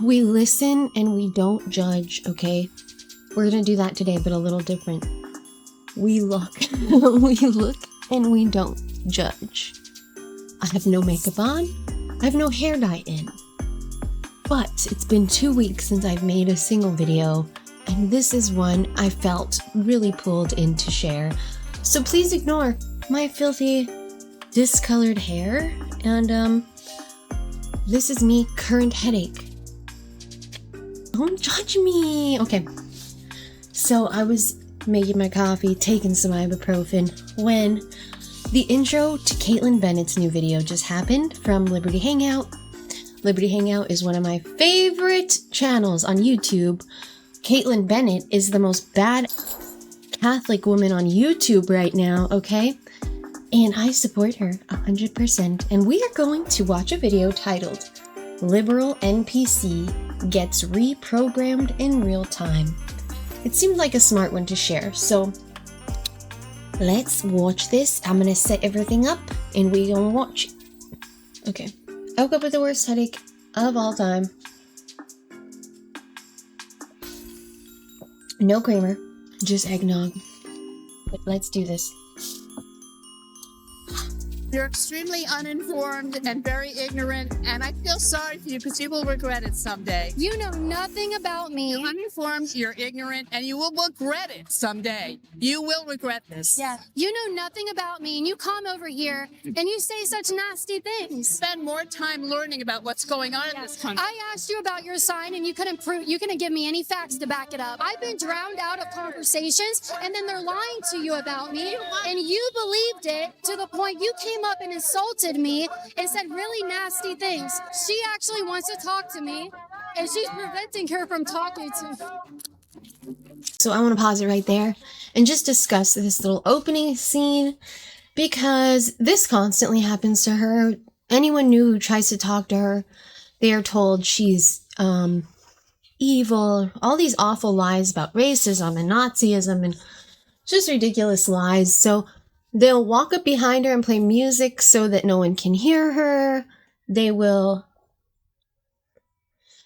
We listen and we don't judge, okay? We're gonna do that today, but a little different. We look. We look and we don't judge. I have no makeup on. I have no hair dye in. But it's been 2 weeks since I've made a single video, and this is one I felt really pulled in to share. So please ignore my filthy, discolored hair, and this is me, current headache. Don't judge me! Okay, so I was making my coffee, taking some ibuprofen, when the intro to Kaitlin Bennett's new video just happened from Liberty Hangout. Liberty Hangout is one of my favorite channels on YouTube. Kaitlin Bennett is the most bad Catholic woman on YouTube right now, okay? And I support her 100%. And we are going to watch a video titled Liberal NPC Gets Reprogrammed in Real Time. It seemed like a smart one to share, so let's watch this. I'm gonna set everything up and we're gonna watch it. Okay. I woke up with the worst headache of all time. No creamer, just eggnog. But let's do this. You're extremely uninformed and very ignorant, and I feel sorry for you because you will regret it someday. You know nothing about me. You're uninformed, you're ignorant, and you will regret it someday. You will regret this. Yeah. You know nothing about me, and you come over here and you say such nasty things. Spend more time learning about what's going on in this country. I asked you about your sign, and you couldn't give me any facts to back it up. I've been drowned out of conversations, and then they're lying to you about me, and you believed it to the point you came up and insulted me and said really nasty things. She actually wants to talk to me, and she's preventing her from talking to me. So I want to pause it right there and just discuss this little opening scene, because this constantly happens to her. Anyone new who tries to talk to her, they are told she's evil, all these awful lies about racism and Nazism and just ridiculous lies. So they'll walk up behind her and play music so that no one can hear her. They will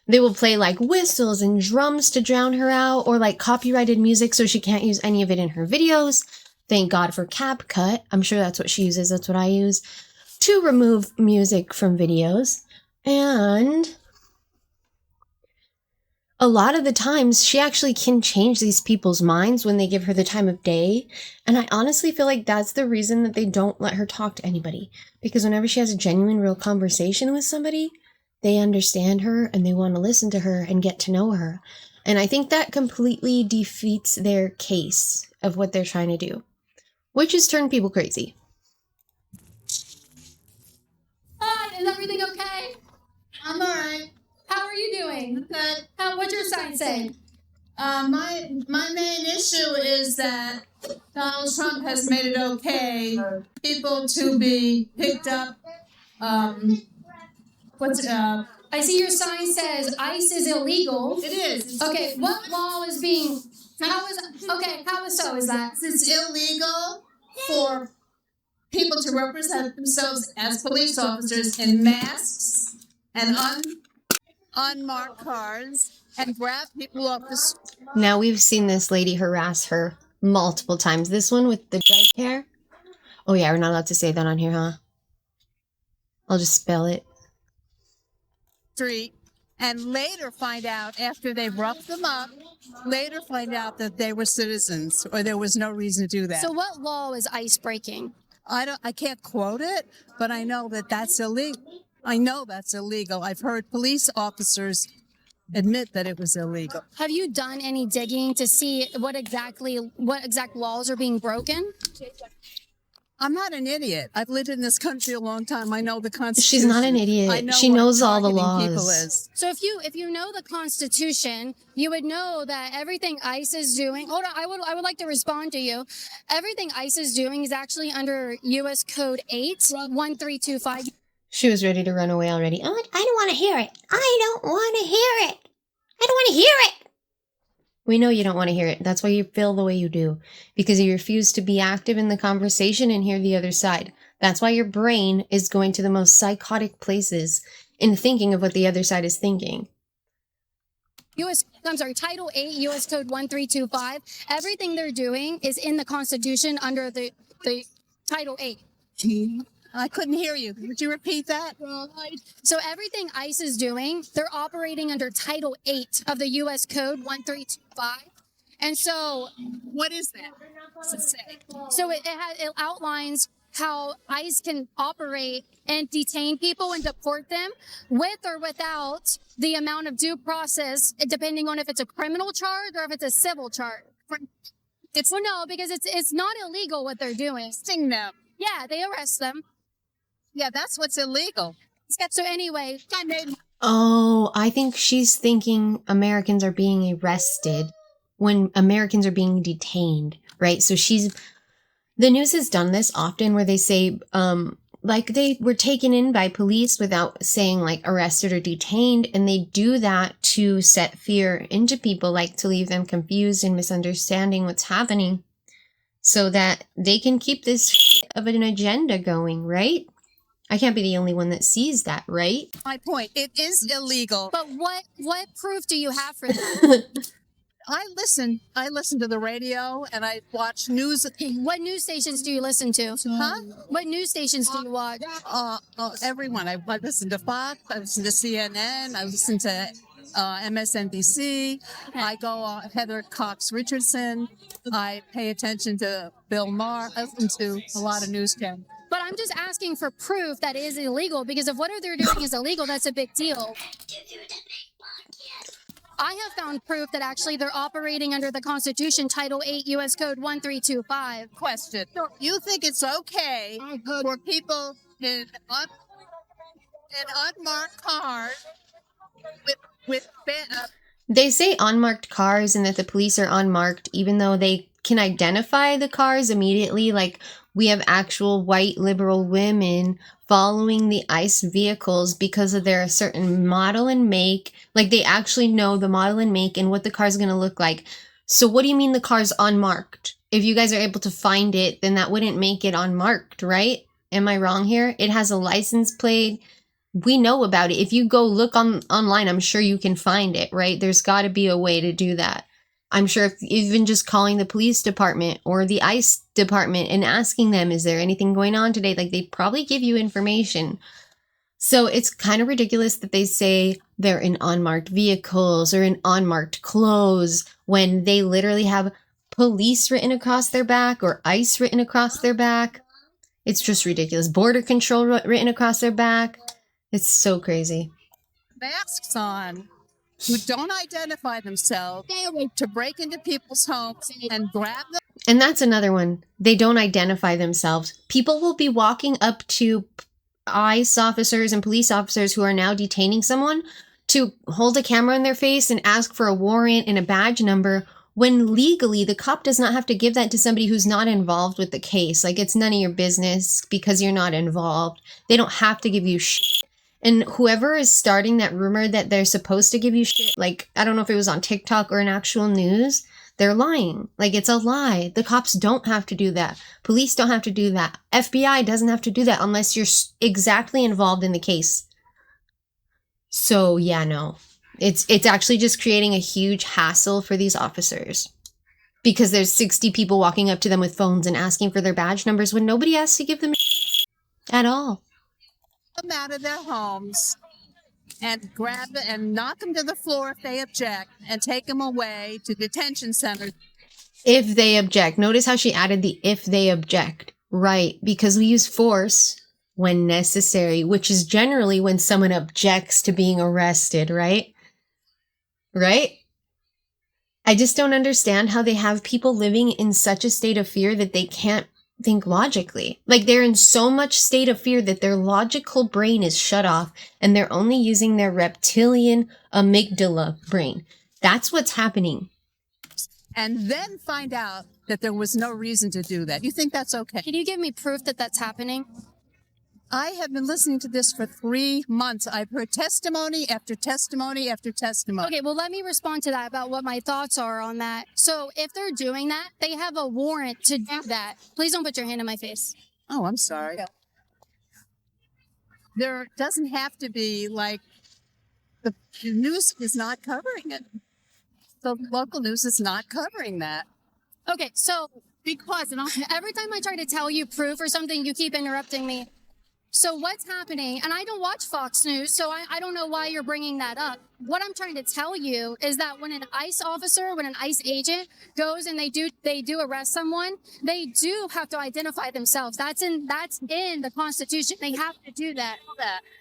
play like whistles and drums to drown her out, or like copyrighted music so she can't use any of it in her videos. Thank God for CapCut. I'm sure that's what she uses. That's what I use to remove music from videos. And a lot of the times she actually can change these people's minds when they give her the time of day. And I honestly feel like that's the reason that they don't let her talk to anybody. Because whenever she has a genuine, real conversation with somebody, they understand her and they want to listen to her and get to know her. And I think that completely defeats their case of what they're trying to do, which is turn people crazy. Hi, is everything okay? I'm all right. How are you doing? Good. What's your sign say? My main issue is that Donald Trump has made it okay people to be picked up. I see your sign says ICE is illegal. It is. Okay, what law is being... How is that? It's illegal for people to represent themselves as police officers in masks and unmarked cars and grab people off the street. Now we've seen this lady harass her multiple times. This one with the dyke hair. Oh yeah, we're not allowed to say that on here, huh? I'll just spell it. Street, and later find out, after they roughed them up, later find out that they were citizens, or there was no reason to do that. So what law is ICE breaking? I can't quote it, but I know that that's illegal. I know that's illegal. I've heard police officers admit that it was illegal. Have you done any digging to see what exact laws are being broken? I'm not an idiot. I've lived in this country a long time. I know the Constitution. She's not an idiot. She knows all the laws. So if you know the Constitution, you would know that everything ICE is doing. Hold on, I would like to respond to you. Everything ICE is doing is actually under U.S. Code 81325. She was ready to run away already. I don't want to hear it. I don't want to hear it. I don't want to hear it. We know you don't want to hear it. That's why you feel the way you do. Because you refuse to be active in the conversation and hear the other side. That's why your brain is going to the most psychotic places in thinking of what the other side is thinking. Title 8 U.S. Code 1325. Everything they're doing is in the Constitution under the Title 8. I couldn't hear you. Would you repeat that? So everything ICE is doing, they're operating under Title 8 of the U.S. Code 1325. And so, What is that? What's it say? so it outlines how ICE can operate and detain people and deport them with or without the amount of due process, depending on if it's a criminal charge or if it's a civil charge. No, because it's not illegal what they're doing. Arresting them. Yeah, they arrest them. Yeah, that's what's illegal. So anyway, Oh, I think she's thinking Americans are being arrested when Americans are being detained, right? So the news has done this often where they say, like they were taken in by police without saying like arrested or detained. And they do that to set fear into people, like to leave them confused and misunderstanding what's happening so that they can keep this of an agenda going, right? I can't be the only one that sees that, right? My point. It is illegal. but what proof do you have for that? I listen to the radio and I watch news. What news stations do you listen to? Huh? What news stations do you watch? Everyone. I listen to Fox. I listen to CNN. I listen to MSNBC. I go on Heather Cox Richardson. I pay attention to Bill Maher. I listen to a lot of news channels. But I'm just asking for proof that it is illegal, because if what they're doing is illegal, that's a big deal. I have found proof that actually they're operating under the Constitution, Title 8 U.S. Code 1325. Question. You think it's okay for people in unmarked cars with They say unmarked cars and that the police are unmarked, even though they can identify the cars immediately. Like, we have actual white liberal women following the ICE vehicles because of their certain model and make. Like, they actually know the model and make and what the car's going to look like. So what do you mean the car's unmarked? If you guys are able to find it, then that wouldn't make it unmarked, right? Am I wrong here? It has a license plate. We know about it. If you go look online, I'm sure you can find it, right? There's got to be a way to do that. I'm sure if even just calling the police department or the ICE department and asking them, is there anything going on today? Like, they probably give you information. So it's kind of ridiculous that they say they're in unmarked vehicles or in unmarked clothes when they literally have police written across their back or ICE written across their back. It's just ridiculous. Border control written across their back. It's so crazy. masks on who don't identify themselves to break into people's homes and grab them. And that's another one. They don't identify themselves. People will be walking up to ICE officers and police officers who are now detaining someone to hold a camera in their face and ask for a warrant and a badge number, when legally the cop does not have to give that to somebody who's not involved with the case. Like, it's none of your business because you're not involved. They don't have to give you shit. And whoever is starting that rumor that they're supposed to give you shit, like, I don't know if it was on TikTok or in actual news, they're lying. Like, it's a lie. The cops don't have to do that. Police don't have to do that. FBI doesn't have to do that unless you're exactly involved in the case. So, yeah, no. It's actually just creating a huge hassle for these officers. Because there's 60 people walking up to them with phones and asking for their badge numbers when nobody has to give them shit at all. Them out of their homes and grab them and knock them to the floor if they object and take them away to detention centers. If they object. Notice how she added the if they object. Right, because we use force when necessary, which is generally when someone objects to being arrested, right? Right? I just don't understand how they have people living in such a state of fear that they can't think logically. Like, they're in so much state of fear that their logical brain is shut off and they're only using their reptilian amygdala brain. That's what's happening. And then find out that there was no reason to do that. You think that's okay? Can you give me proof that that's happening? I have been listening to this for 3 months. I've heard testimony after testimony after testimony. Okay, well, let me respond to that about what my thoughts are on that. So if they're doing that, they have a warrant to do that. Please don't put your hand in my face. Oh, I'm sorry. There doesn't have to be like the news is not covering it. The local news is not covering that. Okay, so Because, every time I try to tell you proof or something, you keep interrupting me. So what's happening? And I don't watch Fox News, so I don't know why you're bringing that up. What I'm trying to tell you is that when an ICE officer, when an ICE agent goes and they do arrest someone, they do have to identify themselves. That's in the Constitution. They have to do that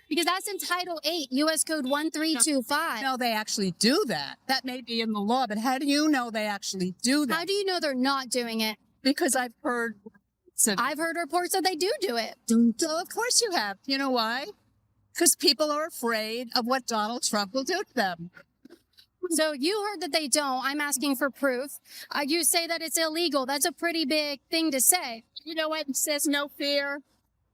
because that's in Title 8, U.S. Code 1325. no, they actually do that. That may be in the law, but how do you know they actually do that? How do you know they're not doing it? Because I've heard. I've heard reports that they do it. So of course you have. You know why? Because people are afraid of what Donald Trump will do to them. So you heard that they don't. I'm asking for proof. You say that it's illegal. That's a pretty big thing to say. You know what? It says no fear.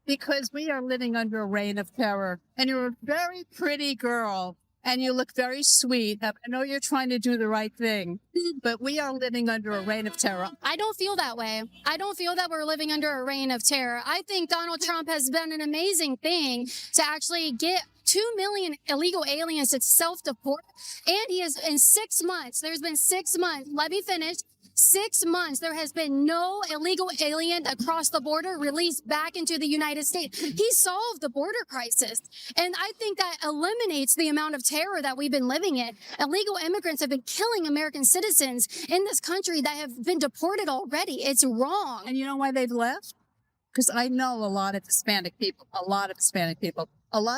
Because we are living under a reign of terror. And you're a very pretty girl. And you look very sweet. I know you're trying to do the right thing. But we are living under a reign of terror. I don't feel that way. I don't feel that we're living under a reign of terror. I think Donald Trump has done an amazing thing to actually get 2 million illegal aliens to self-deport. And he has, in 6 months, there's been 6 months. Let me finish. 6 months, there has been no illegal alien across the border released back into the United States. He solved the border crisis. And I think that eliminates the amount of terror that we've been living in. Illegal immigrants have been killing American citizens in this country that have been deported already. It's wrong. And you know why they've left? Because I know a lot of Hispanic people. A lot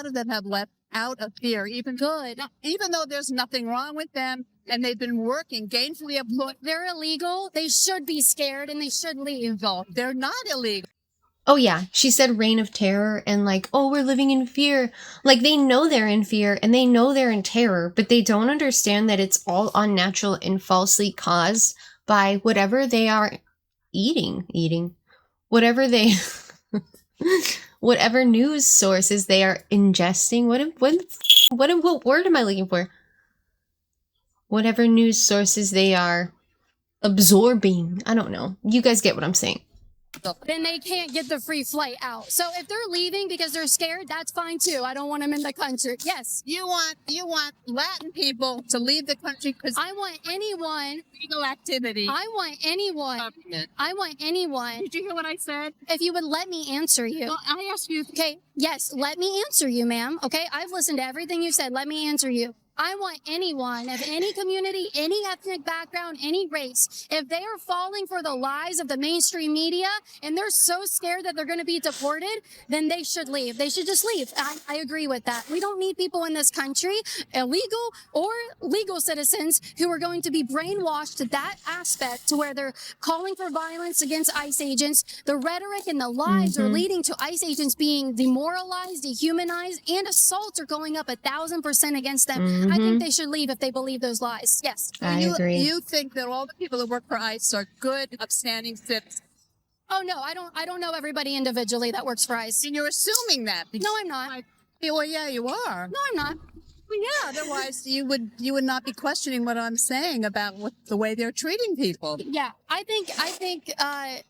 of them have left out of fear, even though there's nothing wrong with them. And they've been working gainfully employed. They're illegal. They should be scared and they should leave. They're not illegal. Oh yeah, she said reign of terror and like, oh, we're living in fear. Like they know they're in fear and they know they're in terror, but they don't understand that it's all unnatural and falsely caused by whatever they are eating, whatever they, whatever news sources they are ingesting. What word am I looking for? Whatever news sources they are absorbing. I don't know. You guys get what I'm saying. Then they can't get the free flight out. So if they're leaving because they're scared, that's fine too. I don't want them in the country. Yes. You want Latin people to leave the country because I want anyone. Legal activity. I want anyone. I want anyone. Did you hear what I said? If you would let me answer you. Well, I asked you. Okay. Yes. Let me answer you, ma'am. Okay. I've listened to everything you said. Let me answer you. I want anyone of any community, any ethnic background, any race, if they are falling for the lies of the mainstream media and they're so scared that they're going to be deported, then they should leave. They should just leave. I agree with that. We don't need people in this country, illegal or legal citizens, who are going to be brainwashed to that aspect to where they're calling for violence against ICE agents. The rhetoric and the lies are leading to ICE agents being demoralized, dehumanized, and assaults are going up 1,000% against them. I think they should leave if they believe those lies. Yes. I agree. You think that all the people that work for ICE are good, upstanding citizens? Oh no, I don't know everybody individually that works for ICE. And you're assuming that. No, I'm not. Well, yeah, you are. No, I'm not. Well, yeah. Otherwise, you would not be questioning what I'm saying about the way they're treating people. Yeah, I think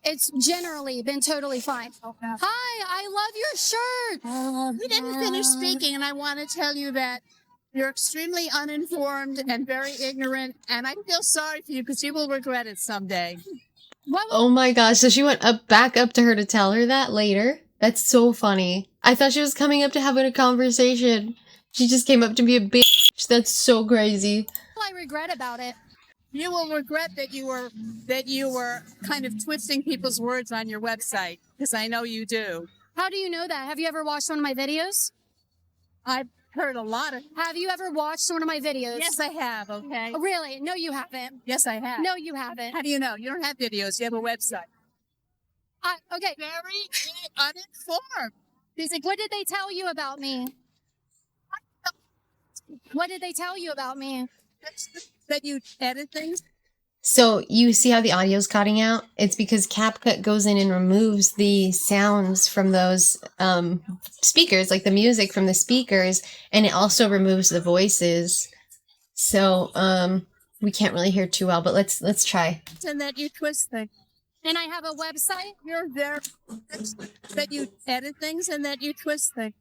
it's generally been totally fine. Okay. Hi, I love your shirt. We didn't finish speaking, and I want to tell you that you're extremely uninformed and very ignorant, and I feel sorry for you because you will regret it someday. Oh my gosh, so she went back up to her to tell her that later? That's so funny. I thought she was coming up to have a conversation. She just came up to be a bitch. That's so crazy. I regret about it. You will regret that you were kind of twisting people's words on your website, because I know you do. How do you know that? Have you ever watched one of my videos? I've heard a lot of. Have you ever watched one of my videos? Yes, I have. Okay. Oh, really? No, you haven't. Yes, I have. No, you haven't. How do you know? You don't have videos. You have a website. Okay. Very uninformed. He's like, what did they tell you about me? What did they tell you about me? That you edit things? So you see how the audio's cutting out? It's because CapCut goes in and removes the sounds from those speakers, like the music from the speakers, and it also removes the voices. So we can't really hear too well, but let's try. And that you twist things. And I have a website. You're there. That you edit things and that you twist things.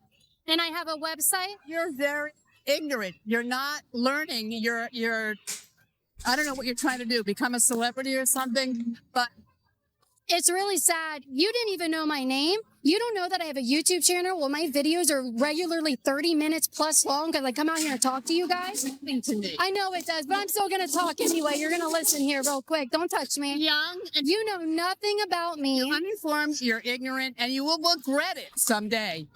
And I have a website. You're very ignorant. You're not learning. You're I don't know what you're trying to do, become a celebrity or something, but It's really sad. You didn't even know my name. You don't know that I have a YouTube channel. Well, my videos are regularly 30 minutes plus long because I come out here and talk to you guys. nothing to me. I know it does, but I'm still going to talk anyway. You're going to listen here real quick. Don't touch me. Young and You know nothing about me. you're uninformed, you're ignorant, and you will regret it someday.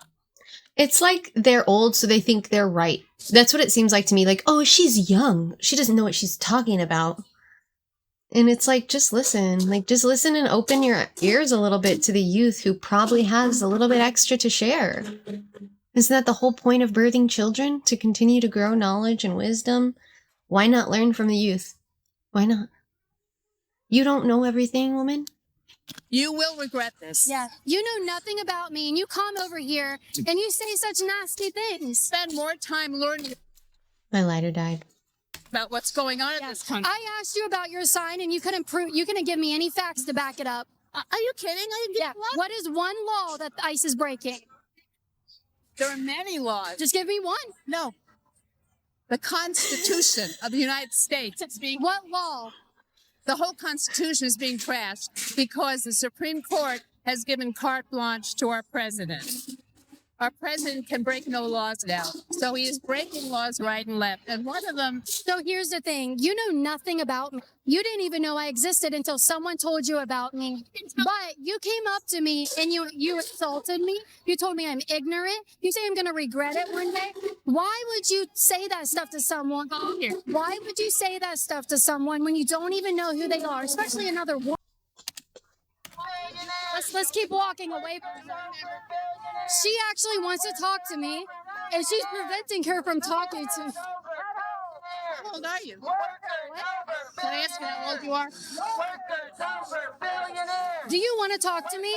It's like they're old, so they think they're right. That's what it seems like to me. Like, oh, she's young. She doesn't know what she's talking about. And it's like, just listen. Like, just listen and open your ears a little bit to the youth who probably has a little bit extra to share. Isn't that the whole point of birthing children? To continue to grow knowledge and wisdom? Why not learn from the youth? Why not? You don't know everything, woman. You will regret this. Yeah. You know nothing about me, and you come over here and you say such nasty things. Spend more time learning My lighter died. about what's going on in this country. I asked you about your sign, and you couldn't give me any facts to back it up. Are you kidding? I didn't get one. What is one law that ICE is breaking? There are many laws. Just give me one. No. The Constitution of the United States is being What law? the whole Constitution is being trashed because the Supreme Court has given carte blanche to our president. Our president can break no laws now. So he is breaking laws right and left. And one of them, So here's the thing. You know nothing about me. You didn't even know I existed until someone told you about me. But you came up to me and you insulted me. You told me I'm ignorant. You say I'm going to regret it one day. Why would you say that stuff to someone? Why would you say that stuff to someone when you don't even know who they are, especially another woman? Let's keep walking away from her. She actually wants to talk to me, and she's preventing her from talking to me. how old are you? Can I ask you how old you are? Do you want to talk to me?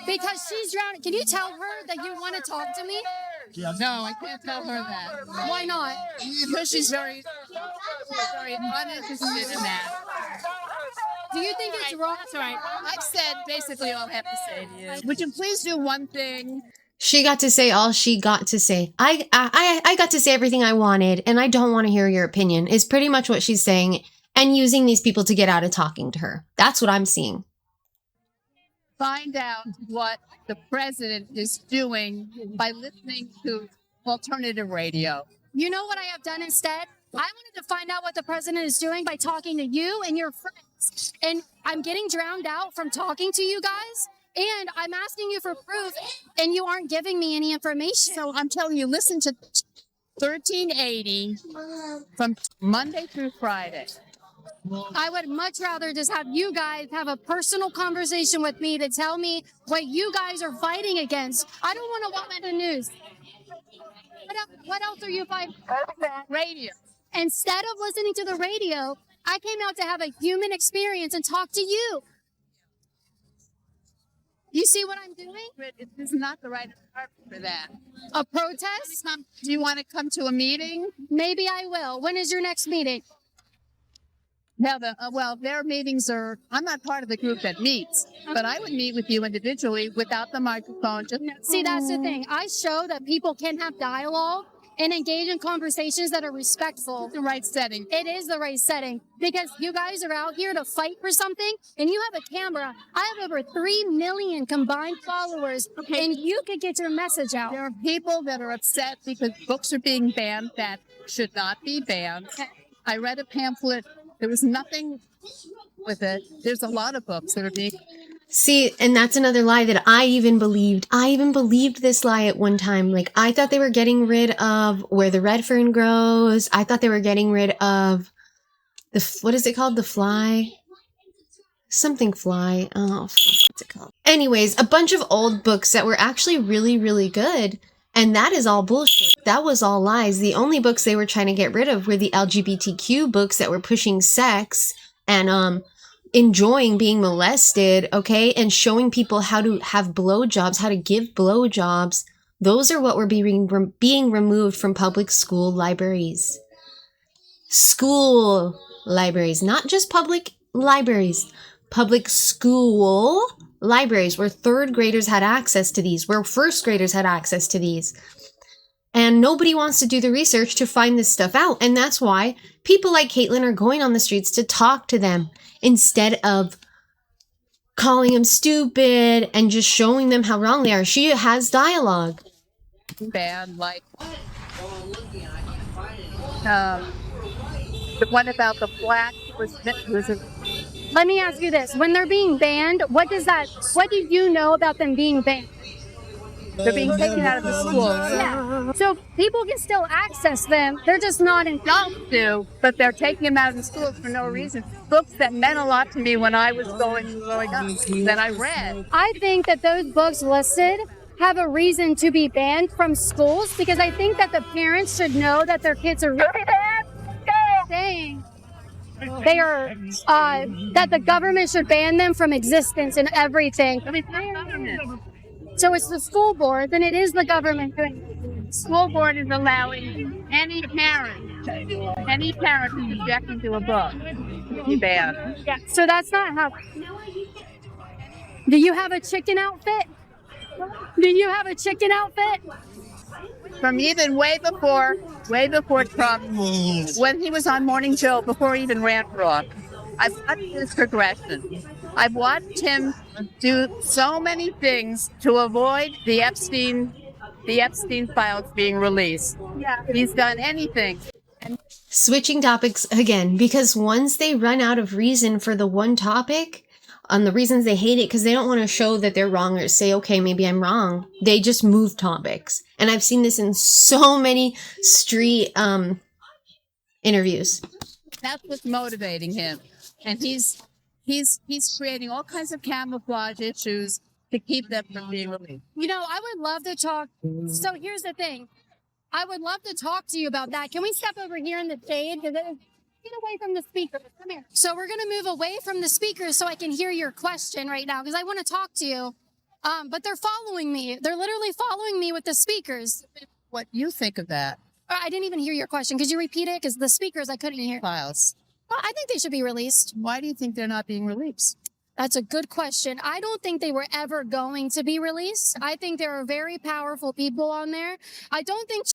Because she's drowning. Can you tell her that you want to talk to me? No, I can't tell her that. Why not? Because she's very uninterested in that. Do you think it's wrong? That's all right. I've said basically all I have to say to you. Would you please do one thing? She got to say all she got to say. I got to say everything I wanted, and I don't want to hear your opinion, is pretty much what she's saying, and using these people to get out of talking to her. That's what I'm seeing. Find out what the president is doing by listening to alternative radio. You know what I have done instead? I wanted to find out what the president is doing by talking to you and your friends. And I'm getting drowned out from talking to you guys. And I'm asking you for proof, and you aren't giving me any information. So I'm telling you, listen to 1380 from Monday through Friday. I would much rather just have you guys have a personal conversation with me to tell me what you guys are fighting against. I don't want to watch the news. What else are you fighting? Radio. Instead of listening to the radio, I came out to have a human experience and talk to you. You see what I'm doing? This is not the right department for that. A protest? Do you want to come to a meeting? Maybe I will. When is your next meeting? Now, their meetings are, I'm not part of the group that meets, but I would meet with you individually without the microphone. See, that's the thing. I show that people can have dialogue and engage in conversations that are respectful. The right setting. It is the right setting because you guys are out here to fight for something and you have a camera. I have over 3 million combined followers and you could get your message out. There are people that are upset because books are being banned that should not be banned. I read a pamphlet. There was nothing with it. There's a lot of books that are being... See, and that's another lie that I even believed. I even believed this lie at one time. Like, I thought they were getting rid of Where the Red Fern Grows. I thought they were getting rid of what is it called? The Fly? Something Fly. Oh, what's it called? Anyways, a bunch of old books that were actually really, really good. And that is all bullshit. That was all lies. The only books they were trying to get rid of were the LGBTQ books that were pushing sex and, enjoying being molested, okay, and showing people how to have blowjobs, how to give blowjobs. Those are what were being removed from public school libraries. School libraries, not just public libraries. Public school libraries where third graders had access to these, where first graders had access to these. And nobody wants to do the research to find this stuff out. And that's why people like Kaitlin are going on the streets to talk to them instead of calling them stupid and just showing them how wrong they are. She has dialogue. Bad, like the one about the black was Let me ask you this. When they're being banned, what do you know about them being banned? they're being taken out of the schools. Yeah. So people can still access them. They're just not in. Don't do, but they're taking them out of the schools for no reason. Books that meant a lot to me when I was growing up that I read. I think that those books listed have a reason to be banned from schools because I think that the parents should know that their kids are really bad. Dang. They are, that the government should ban them from existence and everything. I mean, it's not government. So it's the school board, then it is the government doing it. School board is allowing any parent who's objecting to a book to be banned. Yeah, so that's not how. Do you have a chicken outfit? Do you have a chicken outfit? From even way before Trump, when he was on Morning Joe, before he even ran for office. I've watched his progression. I've watched him do so many things to avoid the Epstein files being released. Yeah. He's done anything. Switching topics again, because once they run out of reason for the one topic, on the reasons they hate it, because they don't want to show that they're wrong or say, okay, maybe I'm wrong, they just move topics. And I've seen this in so many street interviews. That's what's motivating him. And he's creating all kinds of camouflage issues to keep them from being released. You know, I would love to talk. So here's the thing. I would love to talk to you about that. Can we step over here in the shade? Get away from the speakers. Come here. So we're going to move away from the speakers so I can hear your question right now because I want to talk to you. But they're following me. They're literally following me with the speakers. What you think of that? I didn't even hear your question. Could you repeat it? Because the speakers, I couldn't hear. Files. Well, I think they should be released. Why do you think they're not being released? That's a good question. I don't think they were ever going to be released. I think there are very powerful people on there. I don't think.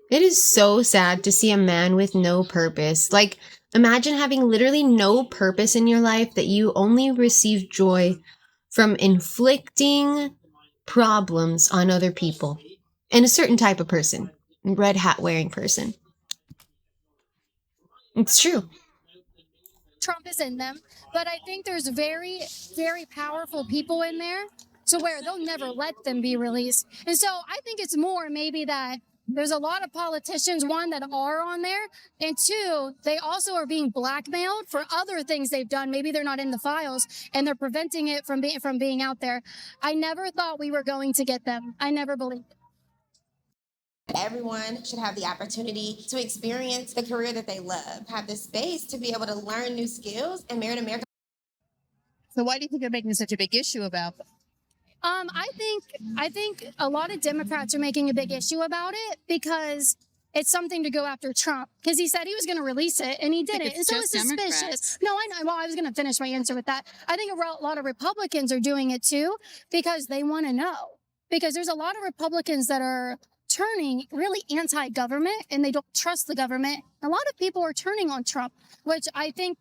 It is so sad to see a man with no purpose. Like, imagine having literally no purpose in your life, that you only receive joy from inflicting problems on other people and a certain type of person, red hat wearing person. It's true. Trump is in them, but I think there's very, very powerful people in there to where they'll never let them be released. And so I think it's more maybe that there's a lot of politicians, one, that are on there, and two, they also are being blackmailed for other things they've done. Maybe they're not in the files, and they're preventing it from being out there. I never thought we were going to get them. I never believed it. Everyone should have the opportunity to experience the career that they love, have the space to be able to learn new skills and merit America. So why do you think they're making such a big issue about them? I think a lot of Democrats are making a big issue about it because it's something to go after Trump, because he said he was going to release it and he didn't. And so it's suspicious. Democrats. No, I know. Well, I was going to finish my answer with that. I think a lot of Republicans are doing it too because they want to know. Because there's a lot of Republicans that are turning really anti-government and they don't trust the government. A lot of people are turning on Trump, which I think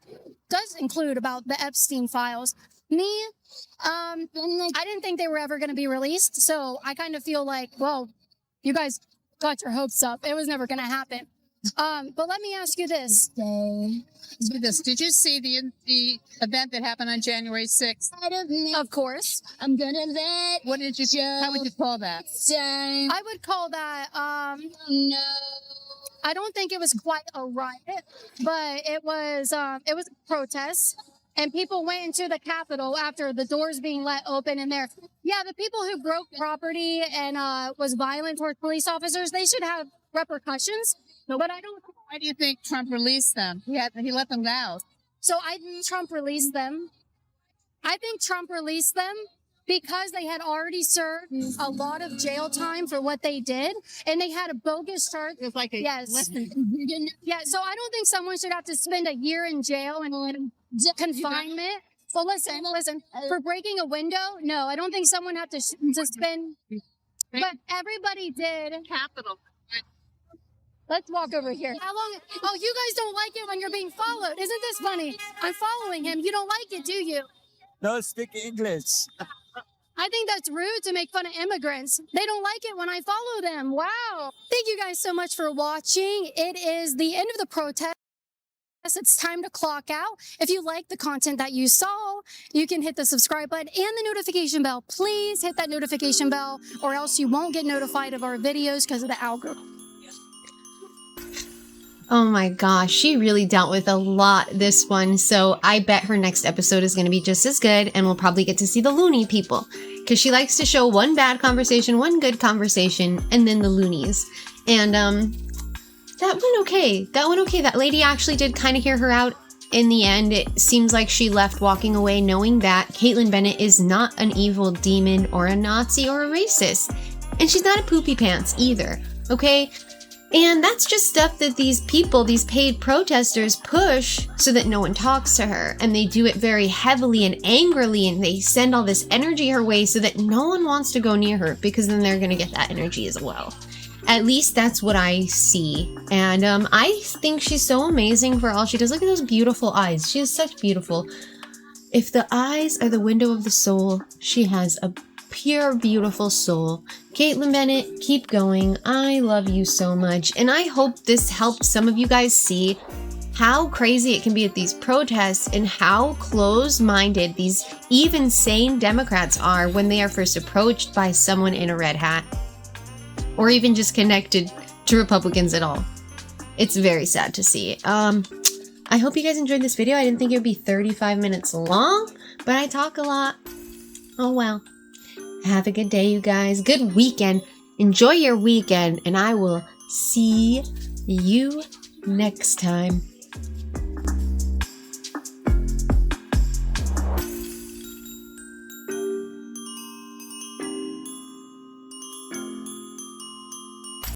does include about the Epstein files. Me, I didn't think they were ever going to be released. So I kind of feel like, well, you guys got your hopes up. It was never going to happen. But let me ask you this. Did you see the event that happened on January 6th? Of course. I'm gonna let How would you call that? I would call that, I don't think it was quite a riot, but it was a protest. And people went into the Capitol after the doors being let open in there. Yeah, the people who broke property and was violent towards police officers, they should have repercussions. But I don't. Why do you think Trump released them? He let them out. So I think Trump released them. I think Trump released them because they had already served a lot of jail time for what they did, and they had a bogus charge. It was like a Yes. Yeah, so I don't think someone should have to spend a year in jail and confinement Well, listen. For breaking a window, no, I don't think someone had to spend. But everybody did. Capital. Let's walk over here. How long? Oh, you guys don't like it when you're being followed. Isn't this funny? I'm following him. You don't like it, do you? No, speak English. I think that's rude to make fun of immigrants. They don't like it when I follow them. Wow. Thank you guys so much for watching. It is the end of the protest. It's time to clock out. If you like the content that you saw, you can hit the subscribe button and the notification bell. Please hit that notification bell or else you won't get notified of our videos because of the algorithm. Oh my gosh, she really dealt with a lot this one, so I bet her next episode is going to be just as good, and we'll probably get to see the loony people, because she likes to show one bad conversation, one good conversation, and then the loonies. And that went okay. That lady actually did kind of hear her out in the end. It seems like she left walking away knowing that Kaitlin Bennett is not an evil demon or a Nazi or a racist, and she's not a poopy pants either, okay? And that's just stuff that these people, these paid protesters, push so that no one talks to her. And they do it very heavily and angrily, and they send all this energy her way so that no one wants to go near her, because then they're going to get that energy as well. At least that's what I see. And I think she's so amazing for all she does. Look at those beautiful eyes. She has such beautiful... If the eyes are the window of the soul, she has a pure, beautiful soul. Kaitlin Bennett, keep going. I love you so much. And I hope this helped some of you guys see how crazy it can be at these protests and how close-minded these even sane Democrats are when they are first approached by someone in a red hat. Or even just connected to Republicans at all. It's very sad to see. I hope you guys enjoyed this video. I didn't think it would be 35 minutes long, but I talk a lot. Oh well. Have a good day, you guys. Good weekend. Enjoy your weekend, and I will see you next time.